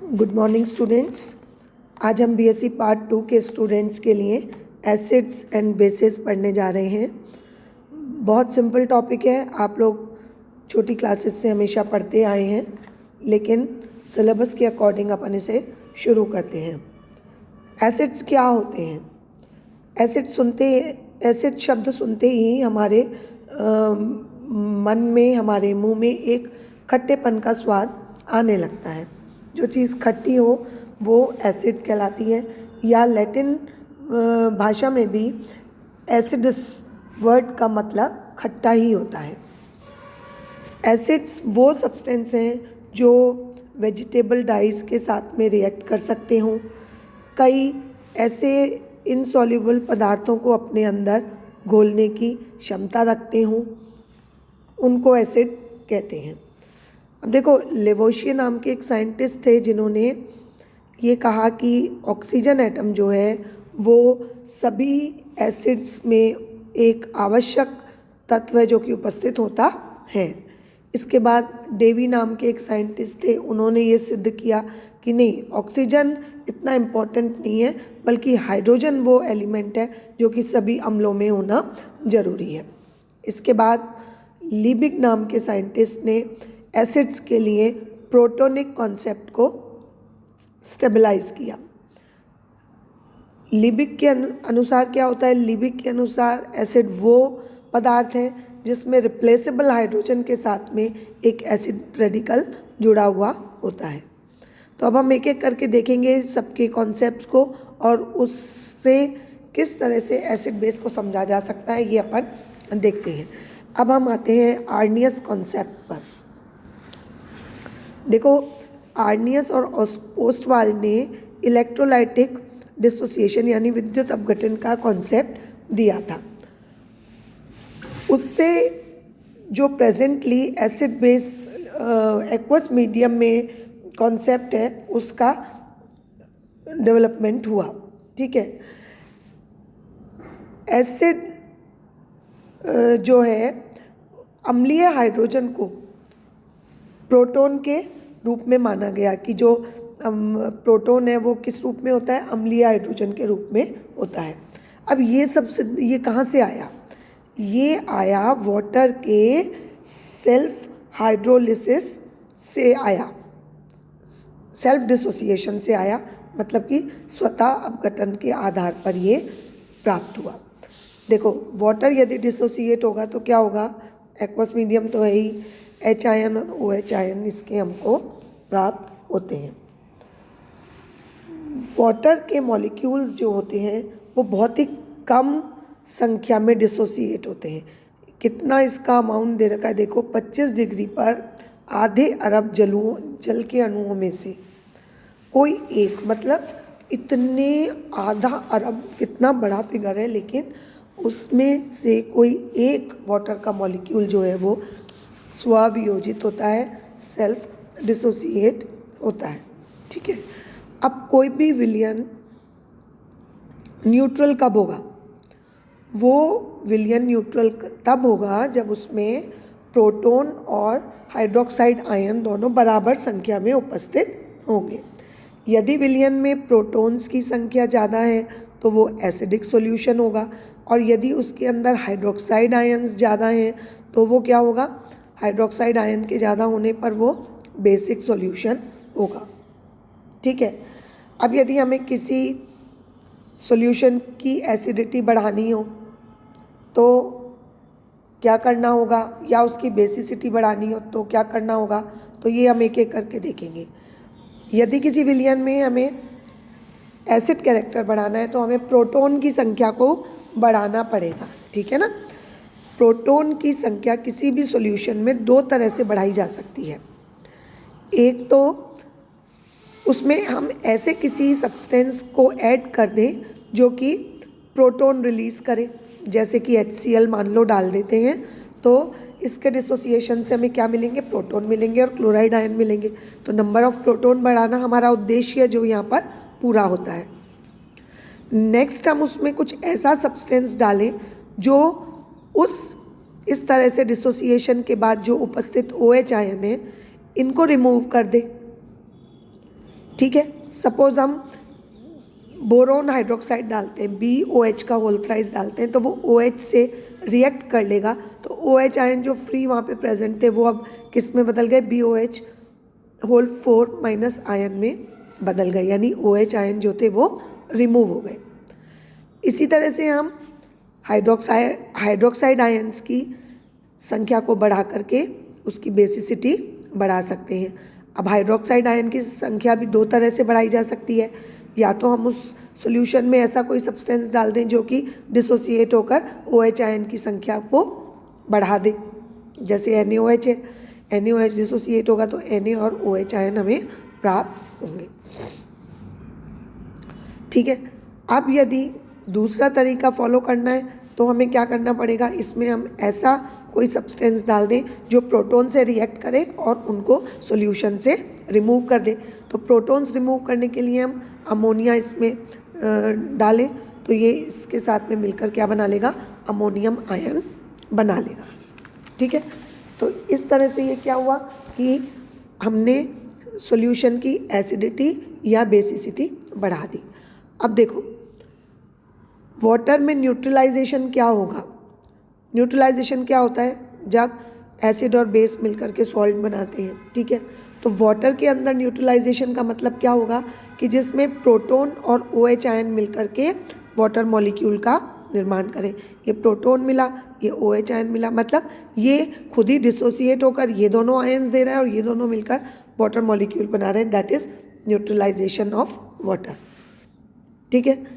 Good morning students. आज हम BSc part 2 के स्टूडेंट्स के लिए एसिड्स एंड बेसिस पढ़ने जा रहे हैं। बहुत सिंपल टॉपिक है, आप लोग छोटी क्लासेस से हमेशा पढ़ते आए हैं, लेकिन सिलेबस के अकॉर्डिंग अपन इसे शुरू करते हैं। एसिड्स क्या होते हैं? एसिड शब्द सुनते ही हमारे मन में, हमारे मुंह में एक खट्टेपन का स्वाद आने लगता है। जो चीज़ खट्टी हो वो एसिड कहलाती है, या लैटिन भाषा में भी एसिडस वर्ड का मतलब खट्टा ही होता है। एसिड्स वो सब्सटेंस हैं जो वेजिटेबल डाइज के साथ में रिएक्ट कर सकते हों, कई ऐसे इनसॉल्युबल पदार्थों को अपने अंदर घोलने की क्षमता रखते हों, उनको एसिड कहते हैं। अब देखो, लेवोशियर नाम के एक साइंटिस्ट थे जिन्होंने ये कहा कि ऑक्सीजन एटम जो है वो सभी एसिड्स में एक आवश्यक तत्व है जो कि उपस्थित होता है। इसके बाद डेवी नाम के एक साइंटिस्ट थे, उन्होंने ये सिद्ध किया कि नहीं, ऑक्सीजन इतना इम्पोर्टेंट नहीं है, बल्कि हाइड्रोजन वो एलिमेंट है जो कि सभी अम्लों में होना ज़रूरी है। इसके बाद लिबिक नाम के साइंटिस्ट ने एसिड्स के लिए प्रोटोनिक कॉन्सेप्ट को स्टेबलाइज किया। लिबिक के अनुसार क्या होता है? लिबिक के अनुसार एसिड वो पदार्थ है जिसमें रिप्लेसेबल हाइड्रोजन के साथ में एक एसिड रेडिकल जुड़ा हुआ होता है। तो अब हम एक एक करके देखेंगे सबके कॉन्सेप्ट्स को और उससे किस तरह से एसिड बेस को समझा जा सकता है, ये अपन देखते हैं। अब हम आते हैं आर्नियस कॉन्सेप्ट पर। देखो, आर्नियस और ओस्टवाल्ड ने इलेक्ट्रोलाइटिक डिसोसिएशन यानी विद्युत अपघटन का कॉन्सेप्ट दिया था। उससे जो presently acid base aqueous medium में कॉन्सेप्ट है उसका डेवलपमेंट हुआ। ठीक है, एसिड जो है अम्लीय हाइड्रोजन को प्रोटॉन के रूप में माना गया कि जो प्रोटॉन है वो किस रूप में होता है? अम्लीय हाइड्रोजन के रूप में होता है। अब ये कहाँ से आया? ये आया वाटर के सेल्फ हाइड्रोलिसिस से आया, सेल्फ डिसोसिएशन से आया, मतलब कि स्वतः अपघटन के आधार पर ये प्राप्त हुआ। देखो, वाटर यदि डिसोसिएट होगा तो क्या होगा? एक्वस मीडियम तो है ही, एच आयन और ओ एच आयन इसके हमको प्राप्त होते हैं। वाटर के मॉलिक्यूल्स जो होते हैं वो बहुत ही कम संख्या में डिसोसिएट होते हैं। कितना इसका अमाउंट दे रखा है? देखो, 25 डिग्री पर आधे अरब जल के अणुओं में से कोई एक, मतलब इतने आधा अरब कितना बड़ा फिगर है, लेकिन उसमें से कोई एक वाटर का मॉलिक्यूल जो है वो स्ववियोजित होता है, सेल्फ डिसोसिएट होता है। ठीक है, अब कोई भी विलयन न्यूट्रल कब होगा? वो विलयन न्यूट्रल तब होगा जब उसमें प्रोटॉन और हाइड्रोक्साइड आयन दोनों बराबर संख्या में उपस्थित होंगे। यदि विलयन में प्रोटॉन्स की संख्या ज़्यादा है तो वो एसिडिक सॉल्यूशन होगा, और यदि उसके अंदर हाइड्रोक्साइड आयन्स ज़्यादा हैं तो वो क्या होगा? हाइड्रोक्साइड आयन के ज़्यादा होने पर वो बेसिक सॉल्यूशन होगा। ठीक है, अब यदि हमें किसी सॉल्यूशन की एसिडिटी बढ़ानी हो तो क्या करना होगा, या उसकी बेसिसिटी बढ़ानी हो तो क्या करना होगा, तो ये हम एक एक करके देखेंगे। यदि किसी विलयन में हमें एसिड कैरेक्टर बढ़ाना है तो हमें प्रोटॉन की संख्या को बढ़ाना पड़ेगा। ठीक है ना? प्रोटॉन की संख्या किसी भी सॉल्यूशन में दो तरह से बढ़ाई जा सकती है। एक तो उसमें हम ऐसे किसी सब्सटेंस को ऐड कर दें जो कि प्रोटॉन रिलीज़ करे, जैसे कि HCl मान लो डाल देते हैं, तो इसके डिसोसिएशन से हमें क्या मिलेंगे? प्रोटॉन मिलेंगे और क्लोराइड आयन मिलेंगे। तो नंबर ऑफ प्रोटॉन बढ़ाना हमारा उद्देश्य है जो यहाँ पर पूरा होता है। नेक्स्ट, हम उसमें कुछ ऐसा सब्सटेंस डालें जो इस तरह से डिसोसिएशन के बाद जो उपस्थित OH आयन है इनको रिमूव कर दे। ठीक है। सपोज हम बोरोन हाइड्रोक्साइड डालते हैं, BOH का होल थ्राइस डालते हैं, तो वो OH से रिएक्ट कर लेगा, तो OH आयन जो फ्री वहाँ पे प्रेजेंट थे वो अब किस में बदल गए, BOH होल 4 माइनस आयन में बदल गए, यानी OH आयन जो थे वो रिमूव हो गए। इसी तरह से हम हाइड्रोक्साइड आयन्स की संख्या को बढ़ा करके उसकी बेसिसिटी बढ़ा सकते हैं। अब हाइड्रोक्साइड आयन की संख्या भी दो तरह से बढ़ाई जा सकती है, या तो हम उस सॉल्यूशन में ऐसा कोई सब्सटेंस डाल दें जो कि डिसोसिएट होकर OH आयन की संख्या को बढ़ा दे, जैसे NaOH है, NaOH डिसोसिएट होगा तो Na और OH आयन हमें प्राप्त होंगे। ठीक है। अब यदि दूसरा तरीका फॉलो करना है तो हमें क्या करना पड़ेगा, इसमें हम ऐसा कोई सब्सटेंस डाल दें जो प्रोटॉन से रिएक्ट करे और उनको सॉल्यूशन से रिमूव कर दे। तो प्रोटॉन्स रिमूव करने के लिए हम अमोनिया इसमें डालें, तो ये इसके साथ में मिलकर क्या बना लेगा, अमोनियम आयन बना लेगा। ठीक है। तो इस तरह से ये क्या हुआ कि हमने सॉल्यूशन की एसिडिटी या बेसिसिटी बढ़ा दी। अब देखो वाटर में न्यूट्रलाइजेशन क्या होगा। न्यूट्रलाइजेशन क्या होता है, जब एसिड और बेस मिलकर के सॉल्ट बनाते हैं। ठीक है। तो वाटर के अंदर न्यूट्रलाइजेशन का मतलब क्या होगा कि जिसमें प्रोटॉन और OH आयन मिलकर के वाटर मॉलिक्यूल का निर्माण करें। ये प्रोटॉन मिला, ये OH आयन मिला, मतलब ये खुद ही डिसोसिएट होकर ये दोनों आयन्स दे रहा है और ये दोनों मिलकर वाटर मॉलिक्यूल बना रहे हैं, that is neutralization of water. ठीक है।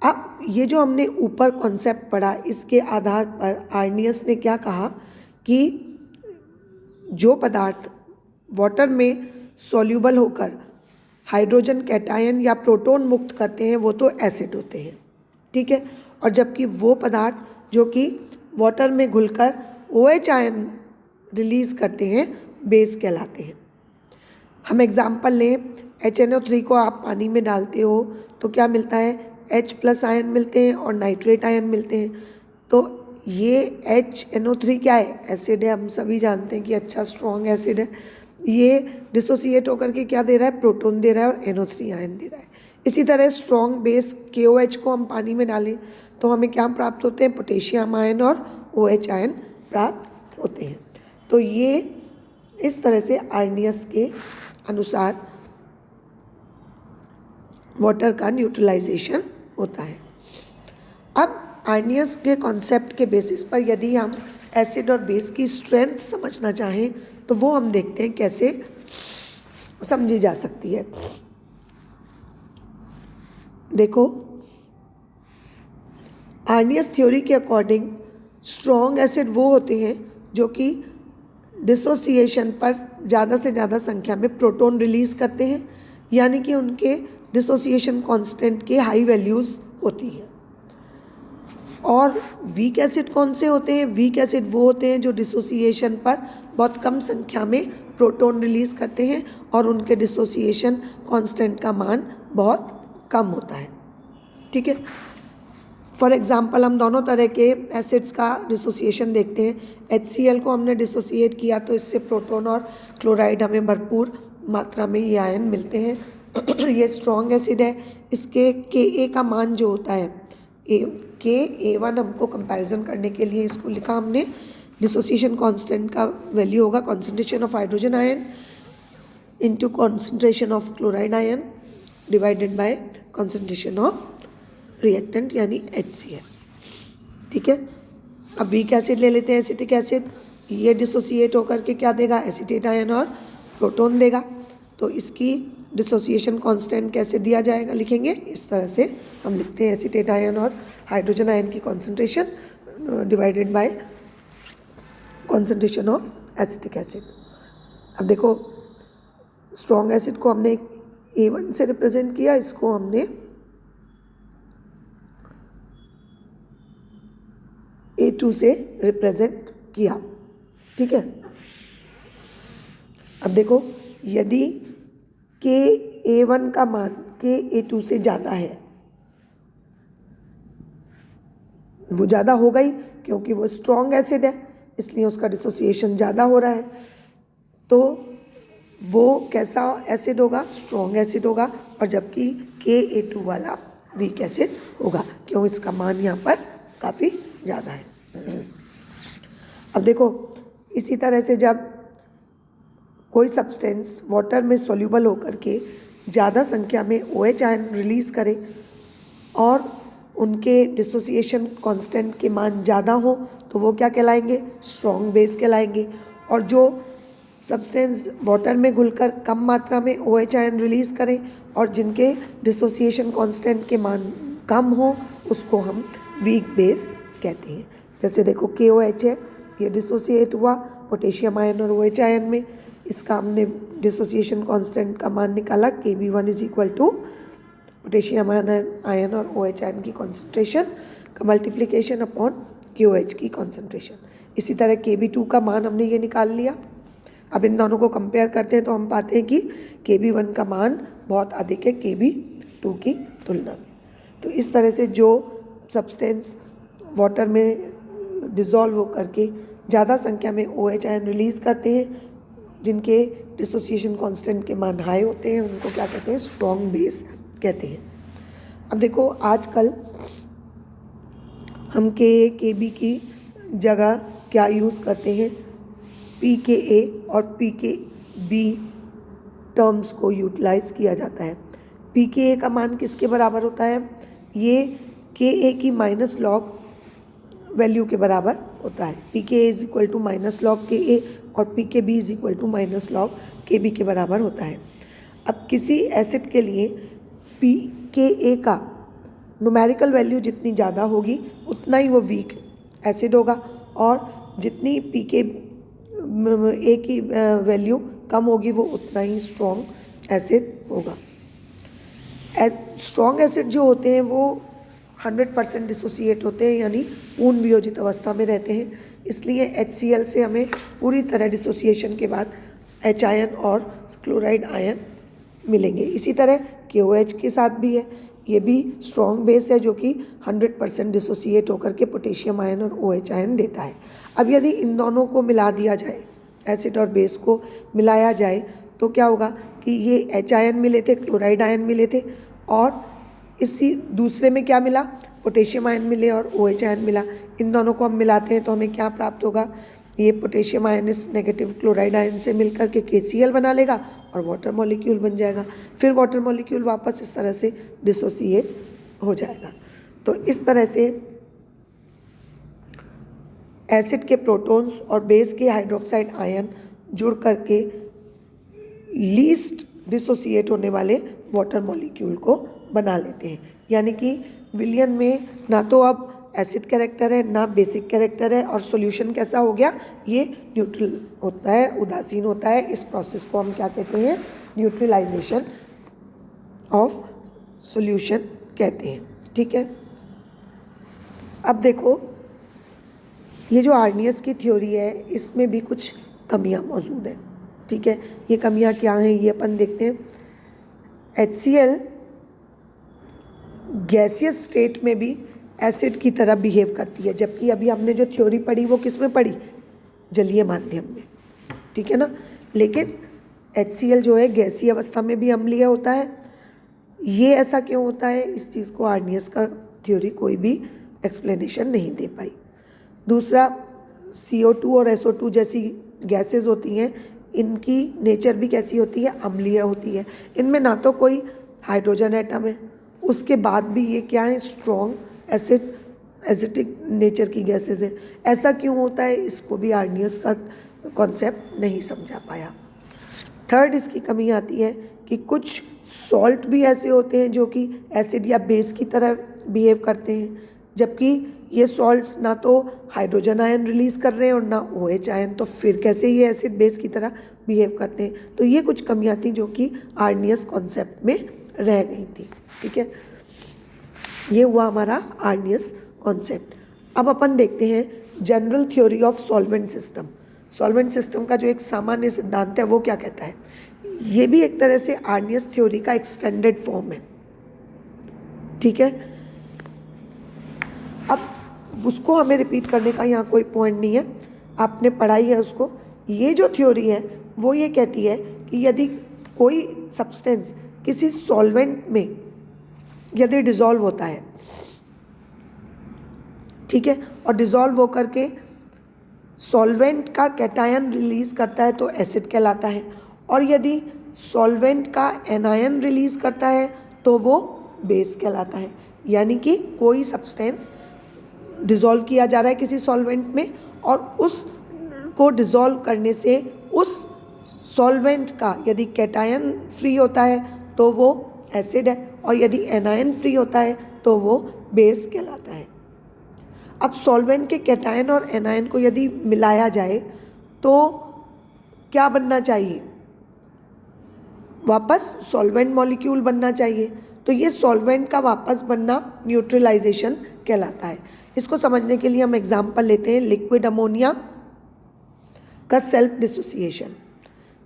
अब ये जो हमने ऊपर कॉन्सेप्ट पढ़ा, इसके आधार पर आर्नियस ने क्या कहा कि जो पदार्थ वाटर में सॉल्यूबल होकर हाइड्रोजन कैटायन या प्रोटॉन मुक्त करते हैं वो तो एसिड होते हैं। ठीक है। और जबकि वो पदार्थ जो कि वाटर में घुलकर OH आयन रिलीज करते हैं बेस कहलाते हैं। हम एग्जाम्पल लें, HNO3 को आप पानी में डालते हो तो क्या मिलता है, H+ आयन मिलते हैं और नाइट्रेट आयन मिलते हैं। तो ये HNO3 क्या है, एसिड है। हम सभी जानते हैं कि अच्छा स्ट्रॉन्ग एसिड है। ये डिसोसिएट होकर के क्या दे रहा है, प्रोटॉन दे रहा है और NO3 आयन दे रहा है। इसी तरह स्ट्रॉन्ग बेस KOH को हम पानी में डालें तो हमें क्या प्राप्त होते हैं, पोटेशियम आयन और OH आयन प्राप्त होते हैं। तो ये इस तरह से आर्नियस के अनुसार वाटर का न्यूट्रलाइजेशन होता है। अब आर्नियस के कॉन्सेप्ट के बेसिस पर यदि हम एसिड और बेस की स्ट्रेंथ समझना चाहें तो वो हम देखते हैं कैसे समझी जा सकती है। देखो आर्नियस थ्योरी के अकॉर्डिंग स्ट्रॉन्ग एसिड वो होते हैं जो कि डिसोसिएशन पर ज़्यादा से ज़्यादा संख्या में प्रोटॉन रिलीज़ करते हैं, यानी कि उनके डिसोसिएशन कांस्टेंट के हाई वैल्यूज़ होती हैं। और वीक एसिड कौन से होते हैं, वीक एसिड वो होते हैं जो डिसोसिएशन पर बहुत कम संख्या में प्रोटॉन रिलीज़ करते हैं और उनके डिसोसिएशन कांस्टेंट का मान बहुत कम होता है। ठीक है। फॉर एग्जांपल हम दोनों तरह के एसिड्स का डिसोसिएशन देखते हैं। HCl को हमने डिसोसिएट किया तो इससे प्रोटॉन और क्लोराइड हमें भरपूर मात्रा में ये आयन मिलते हैं। ये स्ट्रॉन्ग एसिड है। इसके Ka का मान जो होता है Ka1, हमको कंपैरिजन करने के लिए इसको लिखा हमने, डिसोसिएशन कांस्टेंट का वैल्यू होगा concentration of hydrogen ion into concentration of chloride ion divided by concentration of reactant यानी HCl। ठीक है। अब वीक एसिड ले लेते हैं, एसिटिक एसिड। ये डिसोसिएट होकर के क्या देगा, एसीटेट आयन और प्रोटॉन देगा। तो इसकी डिसोसिएशन कांस्टेंट कैसे दिया जाएगा, लिखेंगे इस तरह से। हम लिखते हैं एसीटेट आयन और हाइड्रोजन आयन की concentration divided by concentration of acetic acid. अब देखो स्ट्रॉन्ग एसिड को हमने A1 से रिप्रेजेंट किया, इसको हमने A2 से रिप्रेजेंट किया। ठीक है। अब देखो यदि Ka1 का मान Ka2 से ज़्यादा है, वो ज़्यादा होगा ही क्योंकि वो स्ट्रॉन्ग एसिड है, इसलिए उसका डिसोसिएशन ज़्यादा हो रहा है। तो वो कैसा एसिड होगा, स्ट्रॉन्ग एसिड होगा, और जबकि Ka2 वाला वीक एसिड होगा। क्यों, इसका मान यहाँ पर काफ़ी ज़्यादा है। अब देखो, इसी तरह से जब कोई सब्सटेंस वाटर में सॉल्यूबल होकर के ज़्यादा संख्या में OH आयन रिलीज़ करे और उनके डिसोसिएशन कांस्टेंट के मान ज़्यादा हो तो वो क्या कहलाएंगे, स्ट्रॉन्ग बेस कहलाएंगे। और जो सब्सटेंस वाटर में घुलकर कम मात्रा में OH आयन रिलीज़ करें और जिनके डिसोसिएशन कांस्टेंट के मान कम हो उसको हम वीक बेस कहते हैं। जैसे देखो KOH है, ये डिसोसिएट हुआ पोटेशियम आयन और OH आयन में, इसका हमने डिसोसिएशन कांस्टेंट का मान निकाला Kb1 is equal to potassium ion और OH आयन की कॉन्सेंट्रेशन का मल्टीप्लिकेशन अपॉन KOH की कॉन्सेंट्रेशन। इसी तरह Kb2 का मान हमने ये निकाल लिया। अब इन दोनों को कंपेयर करते हैं तो हम पाते हैं कि Kb1 का मान बहुत अधिक है Kb2 की तुलना में। तो इस तरह से जो सब्सटेंस वाटर में डिज़ोल्व होकर के ज़्यादा संख्या में OH आयन रिलीज़ करते हैं, जिनके डिसोसिएशन कांस्टेंट के मान हाई होते हैं, उनको क्या कहते हैं, स्ट्रॉन्ग बेस कहते हैं। अब देखो, आजकल हम Ka Kb की जगह क्या यूज़ करते हैं, pKa और pKb टर्म्स को यूटिलाइज किया जाता है। pKa का मान किसके बराबर होता है, ये Ka की माइनस लॉग वैल्यू के बराबर होता है। pKa is equal to minus log Ka और pKb is equal to minus log Kb के बराबर होता है। अब किसी एसिड के लिए pKa का न्यूमेरिकल वैल्यू जितनी ज़्यादा होगी उतना ही वो वीक एसिड होगा, और जितनी pKa की वैल्यू कम होगी वो उतना ही स्ट्रॉन्ग एसिड होगा। स्ट्रॉन्ग एसिड जो होते हैं वो 100% डिसोसिएट होते हैं, यानी पूर्ण वियोजित अवस्था में रहते हैं। इसलिए HCl से हमें पूरी तरह डिसोसिएशन के बाद H आयन और क्लोराइड आयन मिलेंगे। इसी तरह KOH के साथ भी है, ये भी स्ट्रॉन्ग बेस है जो कि 100% डिसोसिएट होकर के पोटेशियम आयन और OH आयन देता है। अब यदि इन दोनों को मिला दिया जाए, एसिड और बेस को मिलाया जाए, तो क्या होगा कि ये H आयन मिले थे, क्लोराइड आयन मिले थे, और इसी दूसरे में क्या मिला, पोटेशियम आयन मिले और OH आयन मिला। इन दोनों को हम मिलाते हैं तो हमें क्या प्राप्त होगा, ये पोटेशियम आयन इस नेगेटिव क्लोराइड आयन से मिलकर के KCl बना लेगा और वाटर मॉलिक्यूल बन जाएगा। फिर वाटर मॉलिक्यूल वापस इस तरह से डिसोसिएट हो जाएगा। तो इस तरह से एसिड के प्रोटॉन्स और बेस के हाइड्रोक्साइड आयन जुड़ करके लीस्ट डिसोसिएट होने वाले वाटर मॉलिक्यूल को बना लेते हैं। यानी कि विलयन में ना तो अब एसिड कैरेक्टर है ना बेसिक कैरेक्टर है, और सॉल्यूशन कैसा हो गया, ये न्यूट्रल होता है, उदासीन होता है। इस प्रोसेस को हम क्या कहते हैं, न्यूट्रलाइजेशन ऑफ सॉल्यूशन कहते हैं। ठीक है, अब देखो, ये जो आर्नियस की थ्योरी है इसमें भी कुछ कमियां मौजूद हैं। ठीक है, ये कमियां क्या हैं ये अपन देखते हैं। HCl गैसियस स्टेट में भी एसिड की तरह बिहेव करती है, जबकि अभी हमने जो थ्योरी पढ़ी वो किस में पढ़ी, जलीय माध्यम में। ठीक है ना, लेकिन HCl जो है गैसीय अवस्था में भी अम्लीय होता है। ये ऐसा क्यों होता है, इस चीज़ को आर्नियस का थ्योरी कोई भी एक्सप्लेनेशन नहीं दे पाई। दूसरा, CO2 और SO2 जैसी गैसेस होती हैं, इनकी नेचर भी कैसी होती है, अम्लीय होती है। इनमें ना तो कोई हाइड्रोजन एटम है, उसके बाद भी ये क्या है, स्ट्रॉन्ग एसिडिक नेचर की गैसेस है। ऐसा क्यों होता है, इसको भी आर्नियस का कॉन्सेप्ट नहीं समझा पाया। थर्ड, इसकी कमी आती है कि कुछ सॉल्ट भी ऐसे होते हैं जो कि एसिड या बेस की तरह बिहेव करते हैं, जबकि ये सॉल्ट्स ना तो हाइड्रोजन आयन रिलीज़ कर रहे हैं और ना OH आयन, तो फिर कैसे ये एसिड बेस की तरह बिहेव करते हैं। तो ये कुछ कमियां थी जो कि आर्नियस कॉन्सेप्ट में रह गई थी। ठीक है, ये हुआ हमारा आर्नियस कॉन्सेप्ट। अब अपन देखते हैं general theory of solvent system. Solvent system का जो एक सामान्य सिद्धांत है वो क्या कहता है, ये भी एक तरह से आर्नियस थ्योरी का एक्सटेंडेड फॉर्म है। ठीक है, अब उसको हमें रिपीट करने का यहाँ कोई पॉइंट नहीं है, आपने पढ़ाई है उसको। ये जो थ्योरी है वो ये कहती है कि यदि कोई सब्सटेंस किसी सॉल्वेंट में यदि डिज़ोल्व होता है, ठीक है, और डिज़ोल्व होकर के सॉल्वेंट का कैटायन रिलीज़ करता है तो एसिड कहलाता है, और यदि सॉल्वेंट का एनायन रिलीज़ करता है तो वो बेस कहलाता है। यानी कि कोई सब्सटेंस डिज़ोल्व किया जा रहा है किसी सॉल्वेंट में और उस को डिज़ोल्व करने से उस सॉल्वेंट का यदि कैटायन फ्री होता है तो वो एसिड है, और यदि एनायन फ्री होता है तो वो बेस कहलाता है। अब सॉल्वेंट के कैटायन और एनायन को यदि मिलाया जाए तो क्या बनना चाहिए? वापस सॉल्वेंट मॉलिक्यूल बनना चाहिए। तो ये सॉल्वेंट का वापस बनना न्यूट्रलाइजेशन कहलाता है। इसको समझने के लिए हम एग्जांपल लेते हैं लिक्विड अमोनिया का सेल्फ डिसोसिएशन।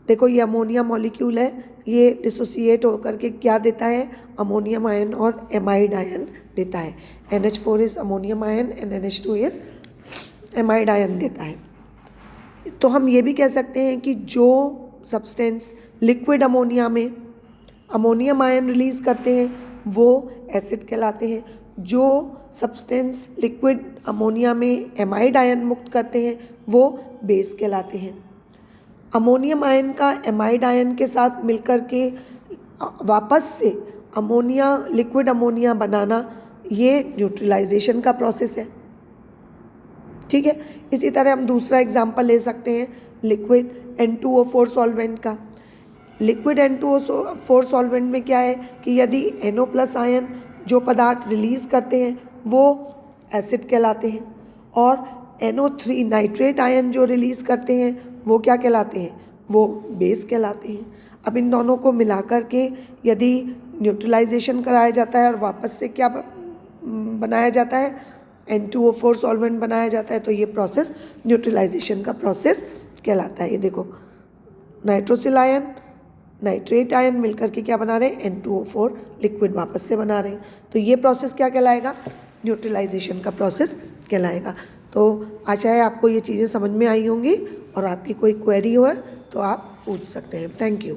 देखो ये अमोनिया मॉलिक्यूल है, ये डिसोसिएट होकर के क्या देता है? अमोनियम आयन और एमाइड आयन देता है। NH4 is ammonium ion and NH2 is amide ion देता है। तो हम ये भी कह सकते हैं कि जो सब्सटेंस लिक्विड अमोनिया में अमोनियम आयन रिलीज़ करते हैं वो एसिड कहलाते हैं, जो सब्सटेंस लिक्विड अमोनिया में एमाइड आयन मुक्त करते हैं वो बेस कहलाते हैं। अमोनियम आयन का एमाइड आयन के साथ मिलकर के वापस से अमोनिया लिक्विड अमोनिया बनाना ये न्यूट्रलाइजेशन का प्रोसेस है, ठीक है। इसी तरह हम दूसरा एग्जांपल ले सकते हैं लिक्विड N2O4 सॉल्वेंट का। लिक्विड N2O4 सॉल्वेंट में क्या है कि यदि NO+ आयन जो पदार्थ रिलीज़ करते हैं वो एसिड कहलाते हैं, और NO3 नाइट्रेट आयन जो रिलीज़ करते हैं वो क्या कहलाते हैं? वो बेस कहलाते हैं। अब इन दोनों को मिलाकर के यदि न्यूट्रलाइजेशन कराया जाता है और वापस से क्या बनाया जाता है? N2O4 सॉल्वेंट बनाया जाता है, तो ये प्रोसेस न्यूट्रलाइजेशन का प्रोसेस कहलाता है। ये देखो नाइट्रोसिल आयन नाइट्रेट आयन मिलकर के क्या बना रहे हैं? N2O4 लिक्विड वापस से बना रहे हैं। तो ये प्रोसेस क्या कहलाएगा? न्यूट्रलाइजेशन का प्रोसेस कहलाएगा। तो आशा है आपको ये चीज़ें समझ में आई होंगी, और आपकी कोई क्वेरी हो तो आप पूछ सकते हैं। Thank you.